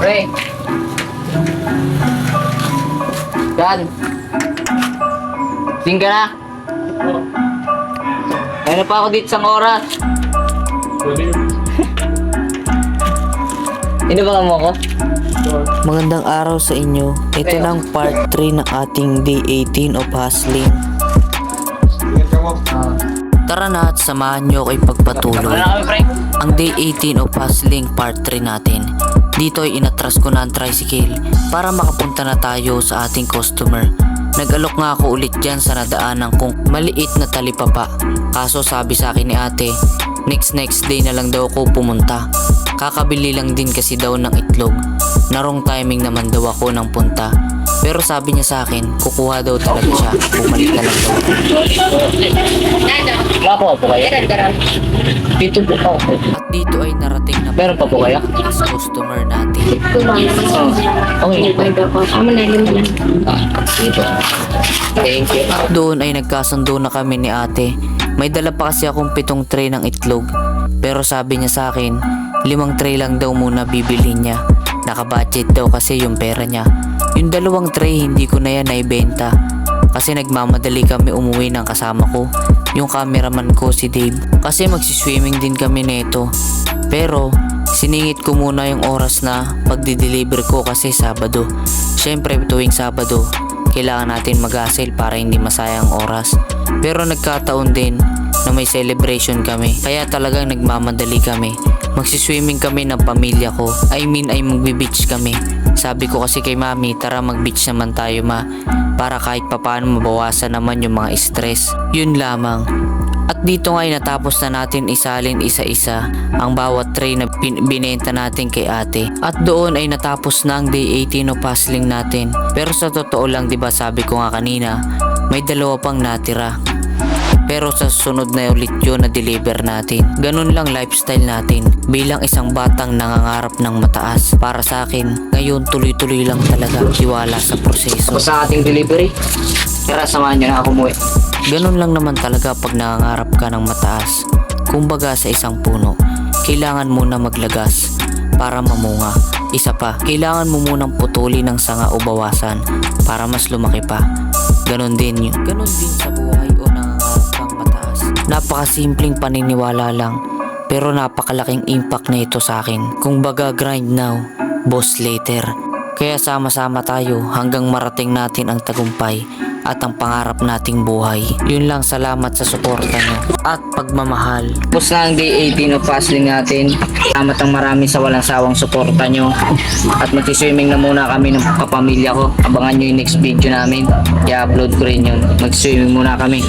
Pre. Yan. Tingin ka na. Ano pa ako dito sa oras? Ano ba mo ko? Magandang araw sa inyo. Ito na ang part 3 ng ating day 18 of hustling. Tara na at samahan nyo kay pagpatuloy. Ano na kami, pre? Ang day 18 of hustling part 3 natin. Dito ay inatras ko na ang tricycle para makapunta na tayo sa ating customer. Nag-alok nga ako ulit dyan sa nadaanan kong maliit na talipapa. Kaso sabi sa akin ni ate, next day na lang daw ako pumunta. Kakabili lang din kasi daw ng itlog. Narong timing naman daw ako ng punta. Pero sabi niya sa akin, kukuha daw talaga siya. Bumalik na lang daw ako. Wala po kayo? Dito po ako. At dito ay narating na Meron pa po kaya? as customer natin. Okay. Dito. Thank you. Doon ay nagkasundo na kami ni ate. May dala pa kasi akong 7 tray ng itlog. Pero sabi niya sa akin, 5 tray lang daw muna bibili niya. Nakabudget daw kasi yung pera niya. Yung 2 tray hindi ko na yan naibenta. Kasi nagmamadali kami umuwi ng kasama ko. Yung cameraman ko si Dave. Kasi magsiswimming din kami neto. Pero siningit ko muna yung oras na pagdi-deliver ko kasi Sabado. Syempre tuwing Sabado, kailangan natin mag-hustle para hindi masayang oras. Pero nagkataon din na may celebration kami. Kaya talagang nagmamadali kami. Magsiswimming kami ng pamilya ko. Ay magbe-beach kami. Sabi ko kasi kay mami, tara mag-beach naman tayo ma. Para kahit papaano mabawasan naman yung mga stress. Yun lamang. At dito nga ay natapos na natin isalin isa-isa ang bawat tray na binenta natin kay ate. At doon ay natapos na ang day 18 of hustling natin. Pero sa totoo lang, diba sabi ko nga kanina, may 2 pang natira. Pero sa susunod na ulit yun na deliver natin. Ganun lang lifestyle natin bilang isang batang nangangarap ng mataas. Para sa akin, ngayon tuloy-tuloy lang talaga, tiwala sa proseso. Sa ating delivery, tara samahan nyo na ako umuwi. Ganun lang naman talaga pag nangangarap ka ng mataas. Kumbaga sa isang puno, kailangan muna maglagas para mamunga. Isa pa, kailangan mo munang putuli ng sanga o bawasan para mas lumaki pa. Ganon din yun. Ganon din sa buhay o nangangarap kang mataas. Napakasimpleng paniniwala lang, pero napakalaking impact na ito sa akin. Kung baga grind now, boss later. Kaya sama-sama tayo hanggang marating natin ang tagumpay at ang pangarap nating buhay. Yun lang, salamat sa suporta nyo at pagmamahal. Tapos na ang day 18 of hustling natin. Salamat ang marami sa walang sawang suporta nyo. At magsiswimming na muna kami ng kapamilya ko. Abangan nyo yung next video namin. I-upload ko rin yun. Magsiswimming muna kami.